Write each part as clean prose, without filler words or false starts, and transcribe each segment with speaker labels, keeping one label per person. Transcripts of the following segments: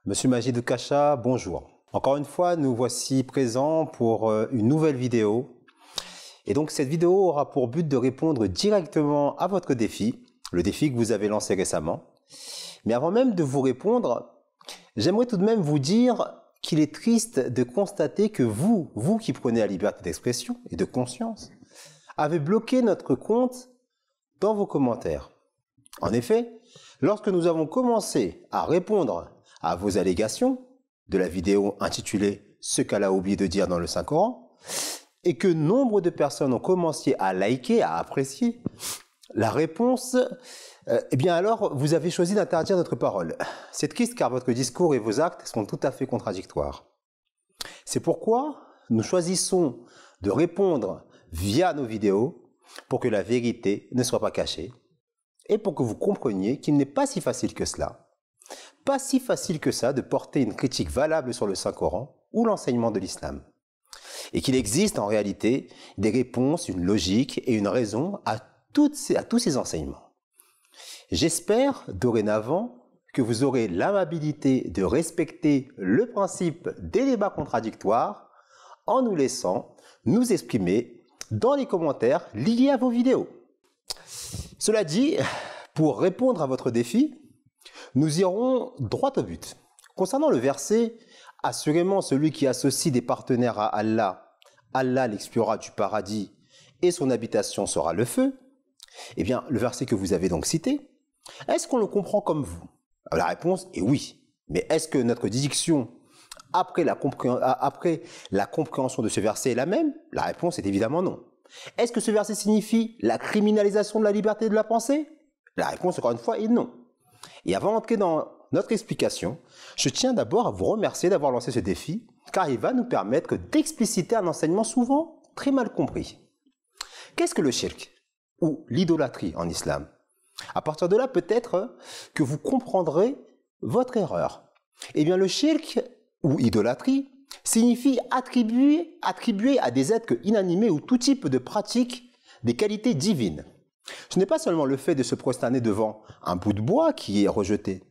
Speaker 1: Monsieur Majid Kasha, bonjour. Encore une fois, nous voici présents pour une nouvelle vidéo. Et donc cette vidéo aura pour but de répondre directement à votre défi, le défi que vous avez lancé récemment. Mais avant même de vous répondre, j'aimerais tout de même vous dire qu'il est triste de constater que vous qui prenez la liberté d'expression et de conscience, avez bloqué notre compte dans vos commentaires. En effet, lorsque nous avons commencé à répondre à vos allégations de la vidéo intitulée « Ce qu'Allah a oublié de dire dans le Saint-Coran » et que nombre de personnes ont commencé à liker, à apprécier, la réponse, eh bien alors vous avez choisi d'interdire notre parole. C'est triste car votre discours et vos actes sont tout à fait contradictoires. C'est pourquoi nous choisissons de répondre via nos vidéos pour que la vérité ne soit pas cachée et pour que vous compreniez qu'il n'est pas si facile que cela. Pas si facile que ça de porter une critique valable sur le Saint-Coran ou l'enseignement de l'islam. Et qu'il existe en réalité des réponses, une logique et une raison à tous ces enseignements. J'espère dorénavant que vous aurez l'amabilité de respecter le principe des débats contradictoires en nous laissant nous exprimer dans les commentaires liés à vos vidéos. Cela dit, pour répondre à votre défi, nous irons droit au but. Concernant le verset « Assurément, celui qui associe des partenaires à Allah, Allah l'exclura du paradis et son habitation sera le feu », eh bien, le verset que vous avez donc cité, est-ce qu'on le comprend comme vous? La réponse est oui. Mais est-ce que notre diction après la compréhension de ce verset est la même? La réponse est évidemment non. Est-ce que ce verset signifie la criminalisation de la liberté de la pensée? La réponse, encore une fois, est non. Et avant d'entrer dans notre explication, je tiens d'abord à vous remercier d'avoir lancé ce défi, car il va nous permettre d'expliciter un enseignement souvent très mal compris. Qu'est-ce que le shirk, ou l'idolâtrie en islam? À partir de là, peut-être que vous comprendrez votre erreur. Eh bien, le shirk, ou idolâtrie, signifie attribuer à des êtres inanimés ou tout type de pratiques des qualités divines. Ce n'est pas seulement le fait de se prosterner devant un bout de bois qui est rejeté,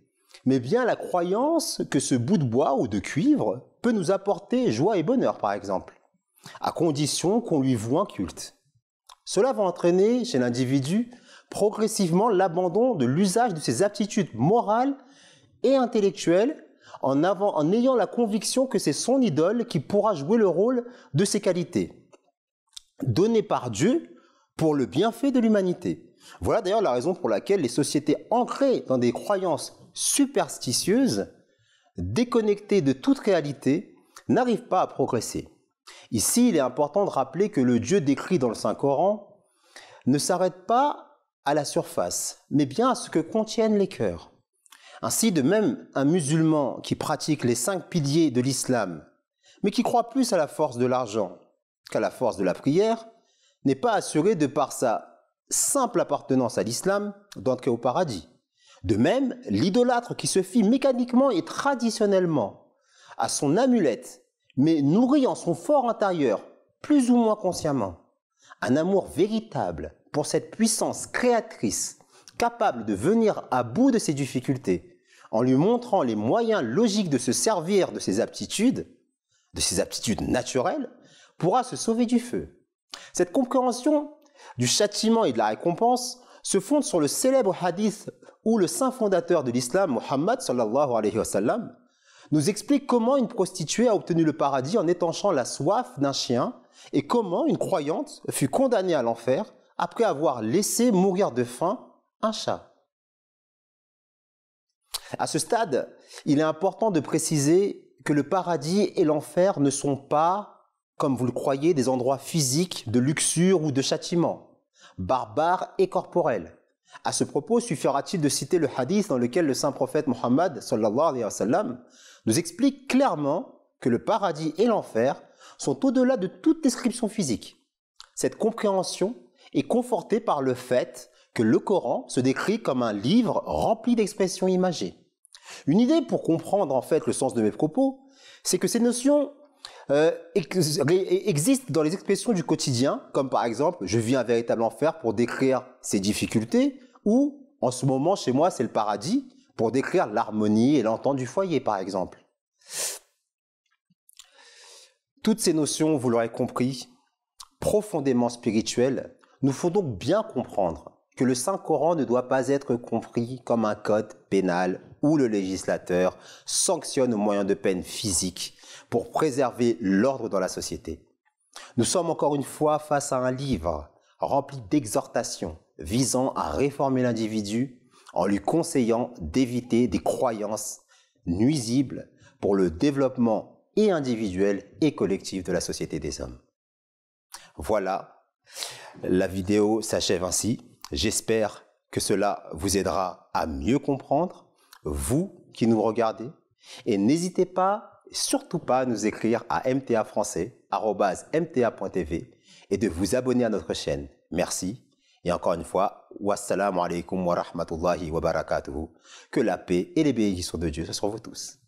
Speaker 1: mais bien la croyance que ce bout de bois ou de cuivre peut nous apporter joie et bonheur, par exemple, à condition qu'on lui voue un culte. Cela va entraîner chez l'individu progressivement l'abandon de l'usage de ses aptitudes morales et intellectuelles en ayant la conviction que c'est son idole qui pourra jouer le rôle de ses qualités, données par Dieu pour le bienfait de l'humanité. Voilà d'ailleurs la raison pour laquelle les sociétés ancrées dans des croyances superstitieuses, déconnectées de toute réalité, n'arrivent pas à progresser. Ici, il est important de rappeler que le Dieu décrit dans le Saint-Coran ne s'arrête pas à la surface, mais bien à ce que contiennent les cœurs. Ainsi, de même, un musulman qui pratique les 5 piliers de l'islam, mais qui croit plus à la force de l'argent qu'à la force de la prière, n'est pas assuré de par sa simple appartenance à l'islam d'entrer au paradis. De même, l'idolâtre qui se fie mécaniquement et traditionnellement à son amulette, mais nourrit en son fort intérieur, plus ou moins consciemment, un amour véritable pour cette puissance créatrice capable de venir à bout de ses difficultés en lui montrant les moyens logiques de se servir de ses aptitudes naturelles, pourra se sauver du feu. Cette compréhension du châtiment et de la récompense se fonde sur le célèbre hadith où le saint fondateur de l'islam, Muhammad sallallahu alayhi wa sallam, nous explique comment une prostituée a obtenu le paradis en étanchant la soif d'un chien et comment une croyante fut condamnée à l'enfer après avoir laissé mourir de faim un chat. À ce stade, il est important de préciser que le paradis et l'enfer ne sont pas, comme vous le croyez, des endroits physiques de luxure ou de châtiment, barbares et corporels. À ce propos, suffira-t-il de citer le hadith dans lequel le saint prophète Mohammed sallallahu alayhi wa sallam nous explique clairement que le paradis et l'enfer sont au-delà de toute description physique. Cette compréhension est confortée par le fait que le Coran se décrit comme un livre rempli d'expressions imagées. Une idée pour comprendre en fait le sens de mes propos, c'est que ces notions existent dans les expressions du quotidien, comme par exemple « je vis un véritable enfer » pour décrire ses difficultés, ou « en ce moment chez moi c'est le paradis » pour décrire l'harmonie et l'entente du foyer, par exemple. Toutes ces notions, vous l'aurez compris, profondément spirituelles, nous font donc bien comprendre que le Saint-Coran ne doit pas être compris comme un code pénal où le législateur sanctionne au moyen de peines physiques pour préserver l'ordre dans la société. Nous sommes encore une fois face à un livre rempli d'exhortations visant à réformer l'individu en lui conseillant d'éviter des croyances nuisibles pour le développement et individuel et collectif de la société des hommes. Voilà, la vidéo s'achève ainsi. J'espère que cela vous aidera à mieux comprendre, vous qui nous regardez. Et n'hésitez pas, surtout pas, à nous écrire à mtafrançais@mta.tv et de vous abonner à notre chaîne. Merci. Et encore une fois, wassalamu alaikum wa rahmatullahi wa barakatuhu. Que la paix et les bénédictions de Dieu soient sur vous tous.